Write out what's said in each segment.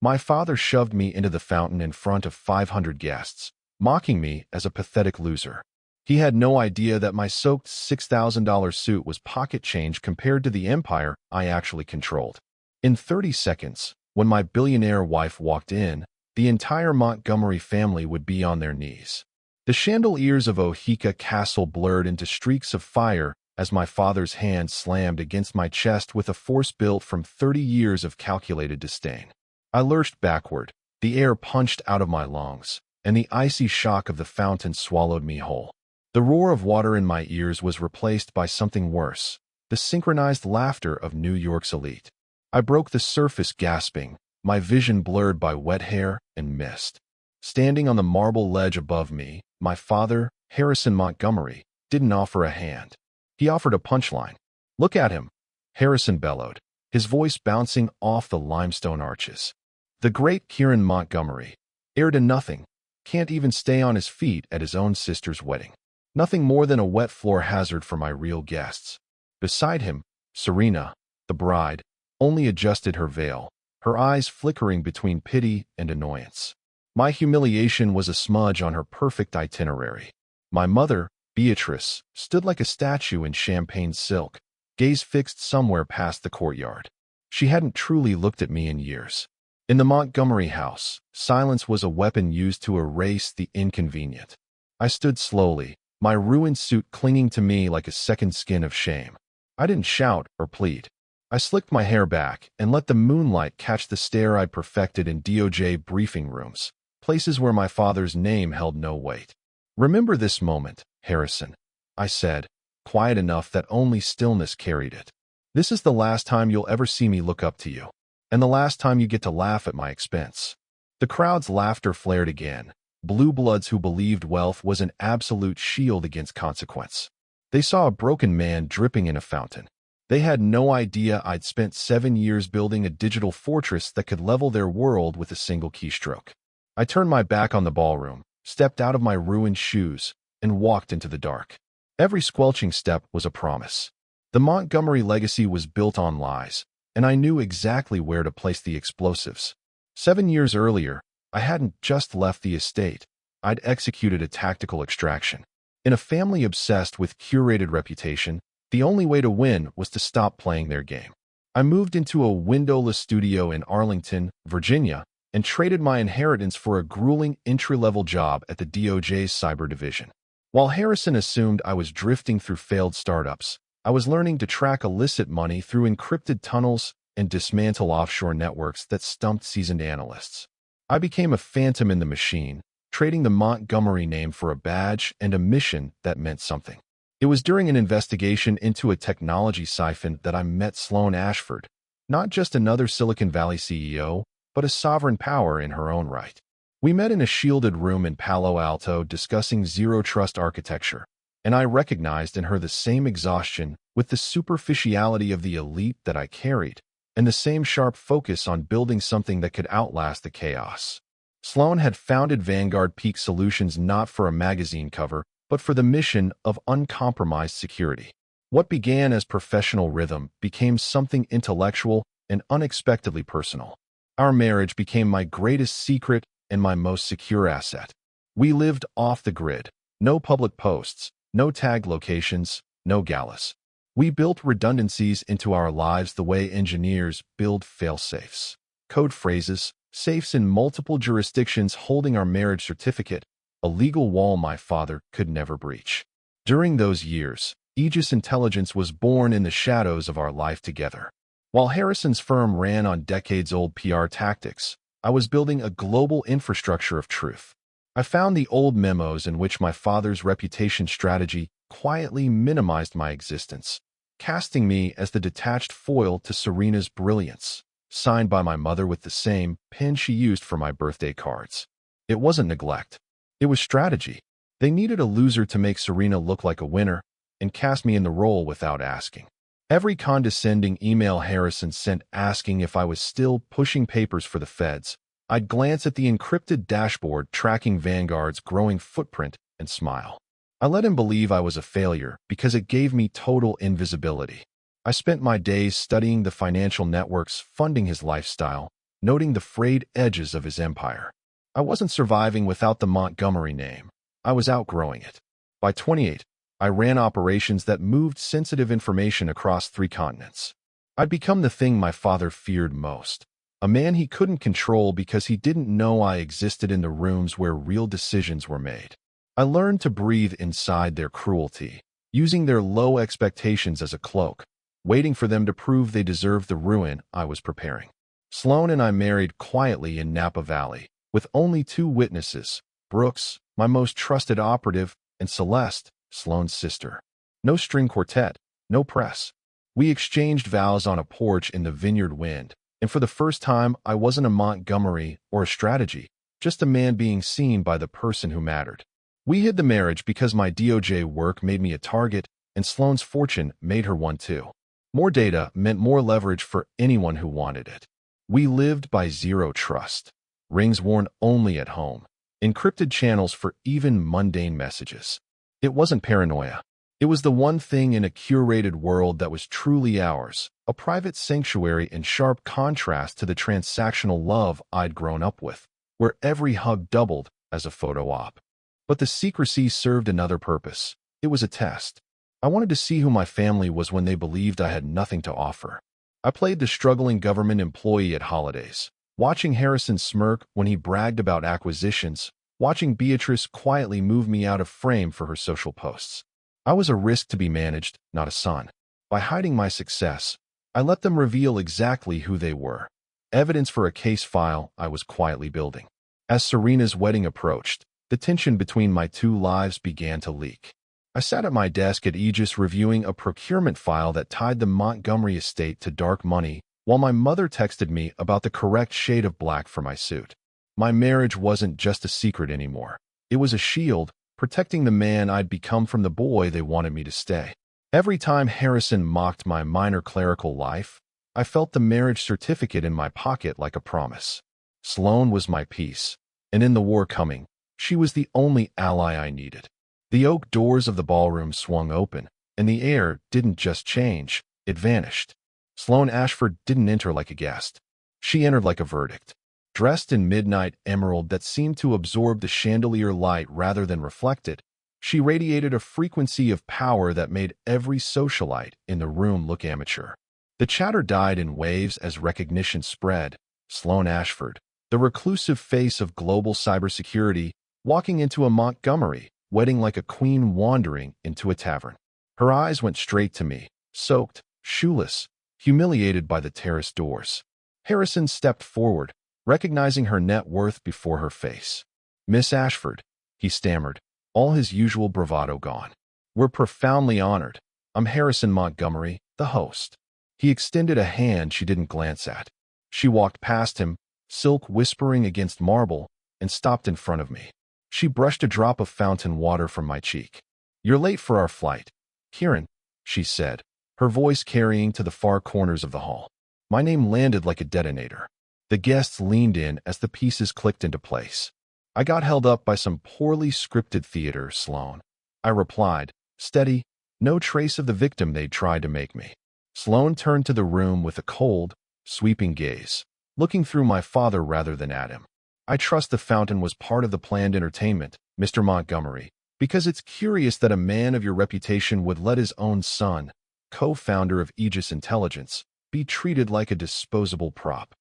My father shoved me into the fountain in front of 500 guests, mocking me as a pathetic loser. He had no idea that my soaked $6,000 suit was pocket change compared to the empire I actually controlled. In 30 seconds, when my billionaire wife walked in, the entire Montgomery family would be on their knees. The chandeliers of Ohika Castle blurred into streaks of fire as my father's hand slammed against my chest with a force built from 30 years of calculated disdain. I lurched backward, the air punched out of my lungs, and the icy shock of the fountain swallowed me whole. The roar of water in my ears was replaced by something worse, the synchronized laughter of New York's elite. I broke the surface gasping, my vision blurred by wet hair and mist. Standing on the marble ledge above me, my father, Harrison Montgomery, didn't offer a hand. He offered a punchline. "Look at him," Harrison bellowed, his voice bouncing off the limestone arches. The great Kieran Montgomery, heir to nothing, can't even stay on his feet at his own sister's wedding. Nothing more than a wet floor hazard for my real guests. Beside him, Serena, the bride, only adjusted her veil, her eyes flickering between pity and annoyance. My humiliation was a smudge on her perfect itinerary. My mother, Beatrice, stood like a statue in champagne silk, gaze fixed somewhere past the courtyard. She hadn't truly looked at me in years. In the Montgomery house, silence was a weapon used to erase the inconvenient. I stood slowly, my ruined suit clinging to me like a second skin of shame. I didn't shout or plead. I slicked my hair back and let the moonlight catch the stare I'd perfected in DOJ briefing rooms, places where my father's name held no weight. "Remember this moment, Harrison," I said, quiet enough that only stillness carried it. "This is the last time you'll ever see me look up to you, and the last time you get to laugh at my expense." The crowd's laughter flared again, blue bloods who believed wealth was an absolute shield against consequence. They saw a broken man dripping in a fountain. They had no idea I'd spent 7 years building a digital fortress that could level their world with a single keystroke. I turned my back on the ballroom, stepped out of my ruined shoes, and walked into the dark. Every squelching step was a promise. The Montgomery legacy was built on lies, and I knew exactly where to place the explosives. 7 years earlier, I hadn't just left the estate, I'd executed a tactical extraction. In a family obsessed with curated reputation, the only way to win was to stop playing their game. I moved into a windowless studio in Arlington, Virginia, and traded my inheritance for a grueling entry-level job at the DOJ's cyber division. While Harrison assumed I was drifting through failed startups, I was learning to track illicit money through encrypted tunnels and dismantle offshore networks that stumped seasoned analysts. I became a phantom in the machine, trading the Montgomery name for a badge and a mission that meant something. It was during an investigation into a technology siphon that I met Sloan Ashford, not just another Silicon Valley CEO, but a sovereign power in her own right. We met in a shielded room in Palo Alto discussing zero-trust architecture, and I recognized in her the same exhaustion with the superficiality of the elite that I carried, and the same sharp focus on building something that could outlast the chaos. Sloan had founded Vanguard Peak Solutions not for a magazine cover, but for the mission of uncompromised security. What began as professional rhythm became something intellectual and unexpectedly personal. Our marriage became my greatest secret and my most secure asset. We lived off the grid. No public posts, no tagged locations, no galas. We built redundancies into our lives the way engineers build fail-safes. Code phrases, safes in multiple jurisdictions holding our marriage certificate, a legal wall my father could never breach. During those years, Aegis Intelligence was born in the shadows of our life together. While Harrison's firm ran on decades-old PR tactics, I was building a global infrastructure of truth. I found the old memos in which my father's reputation strategy quietly minimized my existence, casting me as the detached foil to Serena's brilliance, signed by my mother with the same pen she used for my birthday cards. It wasn't neglect. It was strategy. They needed a loser to make Serena look like a winner and cast me in the role without asking. Every condescending email Harrison sent asking if I was still pushing papers for the feds, I'd glance at the encrypted dashboard tracking Vanguard's growing footprint and smile. I let him believe I was a failure because it gave me total invisibility. I spent my days studying the financial networks funding his lifestyle, noting the frayed edges of his empire. I wasn't surviving without the Montgomery name. I was outgrowing it. By 28, I ran operations that moved sensitive information across 3 continents. I'd become the thing my father feared most, a man he couldn't control because he didn't know I existed in the rooms where real decisions were made. I learned to breathe inside their cruelty, using their low expectations as a cloak, waiting for them to prove they deserved the ruin I was preparing. Sloan and I married quietly in Napa Valley, with only 2 witnesses, Brooks, my most trusted operative, and Celeste, Sloan's sister. No string quartet, no press. We exchanged vows on a porch in the vineyard wind, and for the first time I wasn't a Montgomery or a strategy, just a man being seen by the person who mattered. We hid the marriage because my DOJ work made me a target, and Sloan's fortune made her one too. More data meant more leverage for anyone who wanted it. We lived by zero trust. Rings worn only at home. Encrypted channels for even mundane messages. It wasn't paranoia. It was the one thing in a curated world that was truly ours, a private sanctuary in sharp contrast to the transactional love I'd grown up with, where every hug doubled as a photo op. But the secrecy served another purpose. It was a test. I wanted to see who my family was when they believed I had nothing to offer. I played the struggling government employee at holidays, watching Harrison smirk when he bragged about acquisitions, watching Beatrice quietly move me out of frame for her social posts. I was a risk to be managed, not a son. By hiding my success, I let them reveal exactly who they were. Evidence for a case file I was quietly building. As Serena's wedding approached, the tension between my 2 lives began to leak. I sat at my desk at Aegis reviewing a procurement file that tied the Montgomery estate to dark money, while my mother texted me about the correct shade of black for my suit. My marriage wasn't just a secret anymore. It was a shield, protecting the man I'd become from the boy they wanted me to stay. Every time Harrison mocked my minor clerical life, I felt the marriage certificate in my pocket like a promise. Sloan was my peace, and in the war coming, she was the only ally I needed. The oak doors of the ballroom swung open, and the air didn't just change, it vanished. Sloan Ashford didn't enter like a guest. She entered like a verdict. Dressed in midnight emerald that seemed to absorb the chandelier light rather than reflect it, she radiated a frequency of power that made every socialite in the room look amateur. The chatter died in waves as recognition spread. Sloan Ashford, the reclusive face of global cybersecurity, walking into a Montgomery wedding like a queen wandering into a tavern. Her eyes went straight to me, soaked, shoeless, humiliated by the terrace doors. Harrison stepped forward, recognizing her net worth before her face. "Miss Ashford," he stammered, all his usual bravado gone. "We're profoundly honored. I'm Harrison Montgomery, the host." He extended a hand she didn't glance at. She walked past him, silk whispering against marble, and stopped in front of me. She brushed a drop of fountain water from my cheek. "You're late for our flight, Kieran," she said, her voice carrying to the far corners of the hall. My name landed like a detonator. The guests leaned in as the pieces clicked into place. "I got held up by some poorly scripted theater, Sloan," I replied, steady, no trace of the victim they'd tried to make me. Sloan turned to the room with a cold, sweeping gaze, looking through my father rather than at him. "I trust the fountain was part of the planned entertainment, Mr. Montgomery, because it's curious that a man of your reputation would let his own son, co-founder of Aegis Intelligence, be treated like a disposable prop."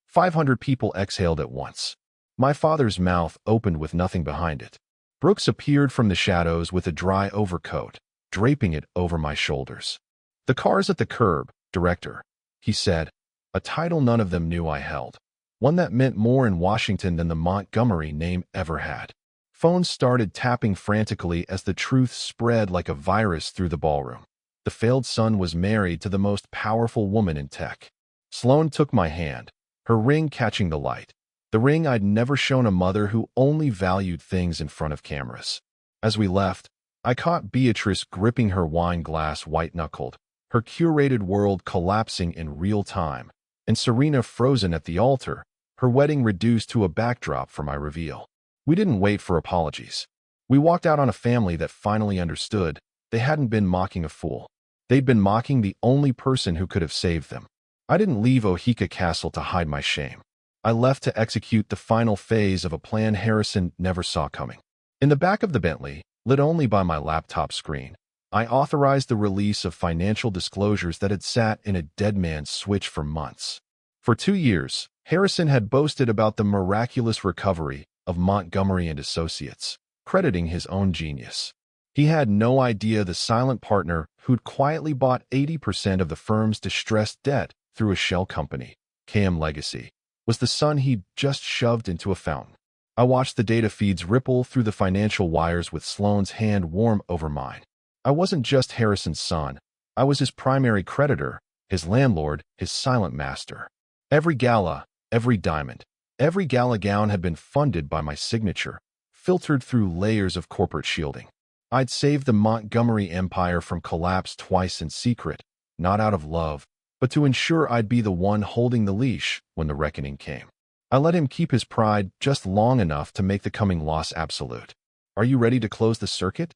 500 people exhaled at once. My father's mouth opened with nothing behind it. Brooks appeared from the shadows with a dry overcoat, draping it over my shoulders. "The car's at the curb, Director," he said, a title none of them knew I held, one that meant more in Washington than the Montgomery name ever had. Phones started tapping frantically as the truth spread like a virus through the ballroom. The failed son was married to the most powerful woman in tech. Sloan took my hand, her ring catching the light, the ring I'd never shown a mother who only valued things in front of cameras. As we left, I caught Beatrice gripping her wine glass white-knuckled, her curated world collapsing in real time, and Serena frozen at the altar, her wedding reduced to a backdrop for my reveal. We didn't wait for apologies. We walked out on a family that finally understood they hadn't been mocking a fool. They'd been mocking the only person who could have saved them. I didn't leave Ohika Castle to hide my shame. I left to execute the final phase of a plan Harrison never saw coming. In the back of the Bentley, lit only by my laptop screen, I authorized the release of financial disclosures that had sat in a dead man's switch for months. For 2 years, Harrison had boasted about the miraculous recovery of Montgomery and Associates, crediting his own genius. He had no idea the silent partner who'd quietly bought 80% of the firm's distressed debt through a shell company, KM Legacy, was the son he'd just shoved into a fountain. I watched the data feeds ripple through the financial wires with Sloane's hand warm over mine. I wasn't just Harrison's son. I was his primary creditor, his landlord, his silent master. Every gala, every diamond, every gala gown had been funded by my signature, filtered through layers of corporate shielding. I'd saved the Montgomery empire from collapse twice in secret, not out of love, but to ensure I'd be the one holding the leash when the reckoning came. I let him keep his pride just long enough to make the coming loss absolute. "Are you ready to close the circuit?"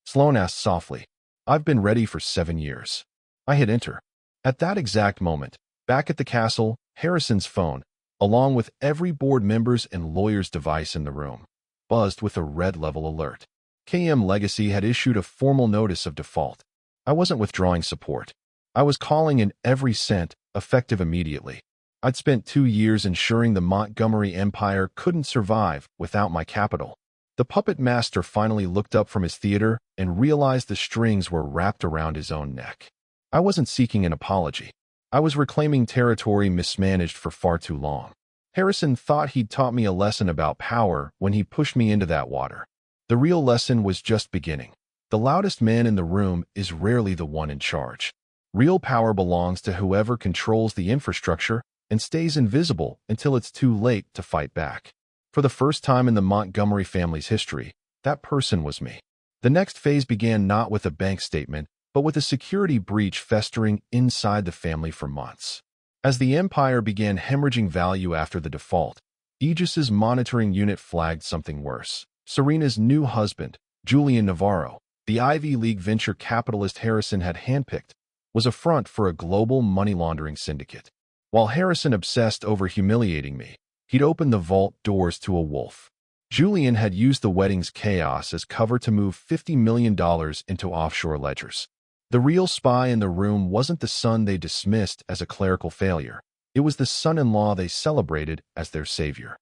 Sloane asked softly. "I've been ready for 7 years." I hit enter. At that exact moment, back at the castle, Harrison's phone, along with every board member's and lawyer's device in the room, buzzed with a red-level alert. KM Legacy had issued a formal notice of default. I wasn't withdrawing support. I was calling in every cent, effective immediately. I'd spent 2 years ensuring the Montgomery empire couldn't survive without my capital. The puppet master finally looked up from his theater and realized the strings were wrapped around his own neck. I wasn't seeking an apology. I was reclaiming territory mismanaged for far too long. Harrison thought he'd taught me a lesson about power when he pushed me into that water. The real lesson was just beginning. The loudest man in the room is rarely the one in charge. Real power belongs to whoever controls the infrastructure and stays invisible until it's too late to fight back. For the first time in the Montgomery family's history, that person was me. The next phase began not with a bank statement, but with a security breach festering inside the family for months. As the empire began hemorrhaging value after the default, Aegis's monitoring unit flagged something worse. Serena's new husband, Julian Navarro, the Ivy League venture capitalist Harrison had handpicked, was a front for a global money laundering syndicate. While Harrison obsessed over humiliating me, he'd opened the vault doors to a wolf. Julian had used the wedding's chaos as cover to move $50 million into offshore ledgers. The real spy in the room wasn't the son they dismissed as a clerical failure. It was the son-in-law they celebrated as their savior.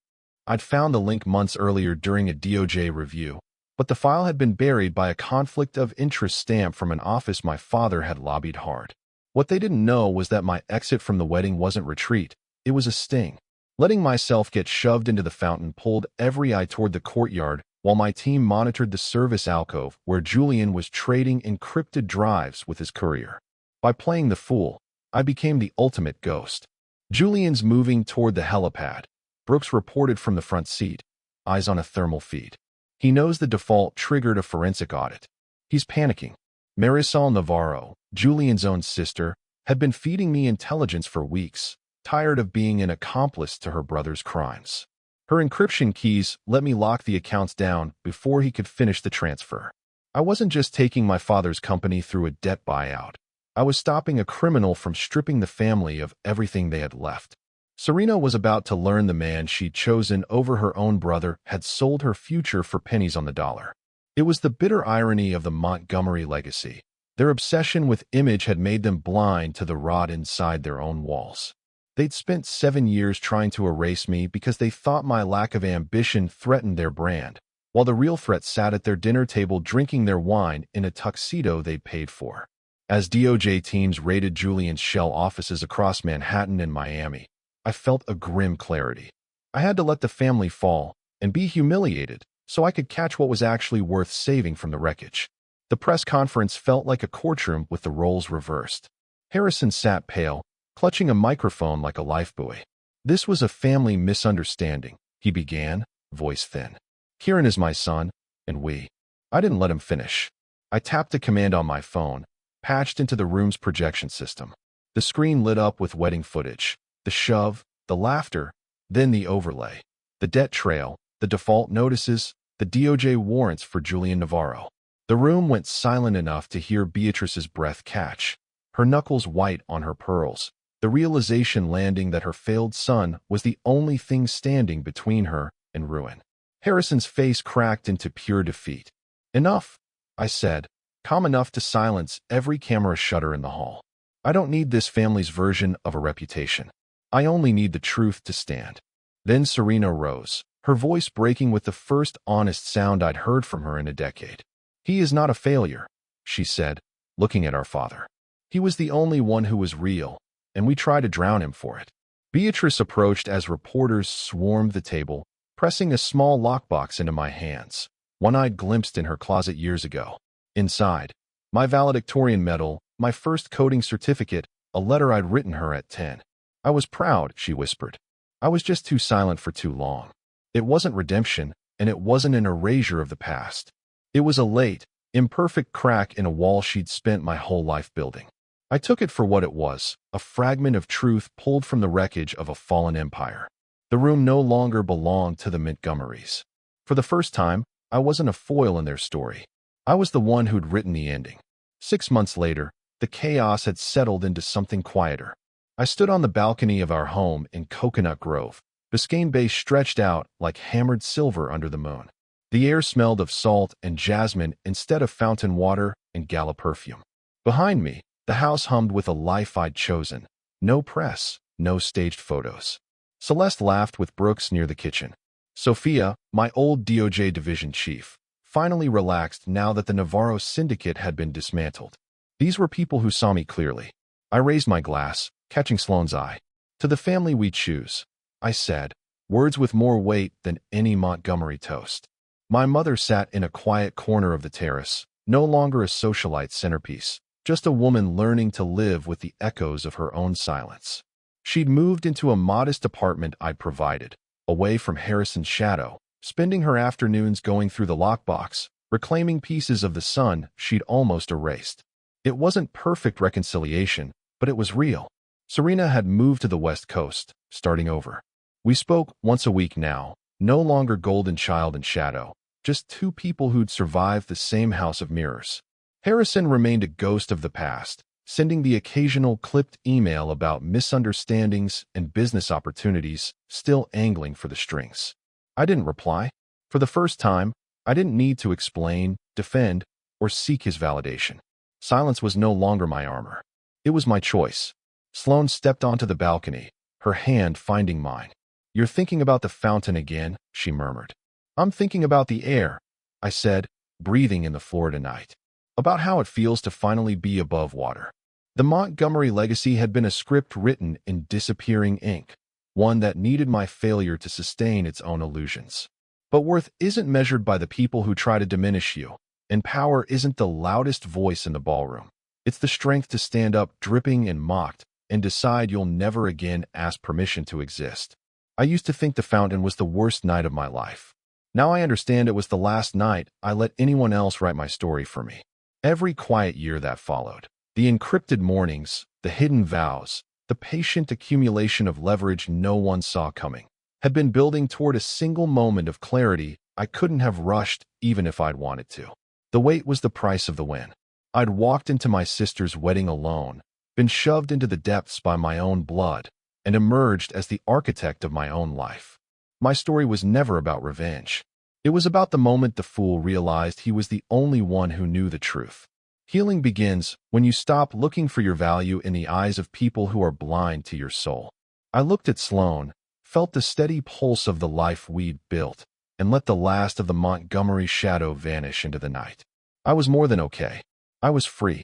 I'd found the link months earlier during a DOJ review, but the file had been buried by a conflict of interest stamp from an office my father had lobbied hard. What they didn't know was that my exit from the wedding wasn't retreat, it was a sting. Letting myself get shoved into the fountain pulled every eye toward the courtyard while my team monitored the service alcove where Julian was trading encrypted drives with his courier. By playing the fool, I became the ultimate ghost. Julian's moving toward the helipad. Brooks reported from the front seat, eyes on a thermal feed. He knows the default triggered a forensic audit. He's panicking. Marisol Navarro, Julian's own sister, had been feeding me intelligence for weeks, tired of being an accomplice to her brother's crimes. Her encryption keys let me lock the accounts down before he could finish the transfer. I wasn't just taking my father's company through a debt buyout. I was stopping a criminal from stripping the family of everything they had left. Serena was about to learn the man she'd chosen over her own brother had sold her future for pennies on the dollar. It was the bitter irony of the Montgomery legacy. Their obsession with image had made them blind to the rot inside their own walls. They'd spent 7 years trying to erase me because they thought my lack of ambition threatened their brand, while the real threat sat at their dinner table drinking their wine in a tuxedo they'd paid for. As DOJ teams raided Julian's shell offices across Manhattan and Miami, I felt a grim clarity. I had to let the family fall and be humiliated so I could catch what was actually worth saving from the wreckage. The press conference felt like a courtroom with the roles reversed. Harrison sat pale, clutching a microphone like a lifebuoy. "This was a family misunderstanding," he began, voice thin. "Kieran is my son, and we—" I didn't let him finish. I tapped a command on my phone, patched into the room's projection system. The screen lit up with wedding footage. The shove, the laughter, then the overlay. The debt trail, the default notices, the DOJ warrants for Julian Navarro. The room went silent enough to hear Beatrice's breath catch, her knuckles white on her pearls, the realization landing that her failed son was the only thing standing between her and ruin. Harrison's face cracked into pure defeat. "Enough," I said, calm enough to silence every camera shutter in the hall. "I don't need this family's version of a reputation. I only need the truth to stand." Then Serena rose, her voice breaking with the first honest sound I'd heard from her in a decade. "He is not a failure," she said, looking at our father. "He was the only one who was real, and we tried to drown him for it." Beatrice approached as reporters swarmed the table, pressing a small lockbox into my hands, one I'd glimpsed in her closet years ago. Inside, my valedictorian medal, my first coding certificate, a letter I'd written her at 10. "I was proud," she whispered. "I was just too silent for too long." It wasn't redemption, and it wasn't an erasure of the past. It was a late, imperfect crack in a wall she'd spent my whole life building. I took it for what it was, a fragment of truth pulled from the wreckage of a fallen empire. The room no longer belonged to the Montgomerys. For the first time, I wasn't a foil in their story. I was the one who'd written the ending. 6 months later, the chaos had settled into something quieter. I stood on the balcony of our home in Coconut Grove, Biscayne Bay stretched out like hammered silver under the moon. The air smelled of salt and jasmine instead of fountain water and gala perfume. Behind me, the house hummed with a life I'd chosen. No press, no staged photos. Celeste laughed with Brooks near the kitchen. Sophia, my old DOJ division chief, finally relaxed now that the Navarro syndicate had been dismantled. These were people who saw me clearly. I raised my glass, catching Sloane's eye. "To the family we choose," I said, words with more weight than any Montgomery toast. My mother sat in a quiet corner of the terrace, no longer a socialite centerpiece, just a woman learning to live with the echoes of her own silence. She'd moved into a modest apartment I'd provided, away from Harrison's shadow, spending her afternoons going through the lockbox, reclaiming pieces of the sun she'd almost erased. It wasn't perfect reconciliation, but it was real. Serena had moved to the West Coast, starting over. We spoke once a week now, no longer golden child and shadow, just two people who'd survived the same house of mirrors. Harrison remained a ghost of the past, sending the occasional clipped email about misunderstandings and business opportunities, still angling for the strings. I didn't reply. For the first time, I didn't need to explain, defend, or seek his validation. Silence was no longer my armor. It was my choice. Sloane stepped onto the balcony, her hand finding mine. "You're thinking about the fountain again," she murmured. "I'm thinking about the air," I said, breathing in the Florida night. About how it feels to finally be above water. The Montgomery legacy had been a script written in disappearing ink, one that needed my failure to sustain its own illusions. But worth isn't measured by the people who try to diminish you, and power isn't the loudest voice in the ballroom. It's the strength to stand up dripping and mocked and decide you'll never again ask permission to exist. I used to think the fountain was the worst night of my life. Now I understand it was the last night I let anyone else write my story for me. Every quiet year that followed, the encrypted mornings, the hidden vows, the patient accumulation of leverage no one saw coming, had been building toward a single moment of clarity I couldn't have rushed even if I'd wanted to. The wait was the price of the win. I'd walked into my sister's wedding alone, been shoved into the depths by my own blood, and emerged as the architect of my own life. My story was never about revenge. It was about the moment the fool realized he was the only one who knew the truth. Healing begins when you stop looking for your value in the eyes of people who are blind to your soul. I looked at Sloane, felt the steady pulse of the life we'd built, and let the last of the Montgomery shadow vanish into the night. I was more than okay. I was free.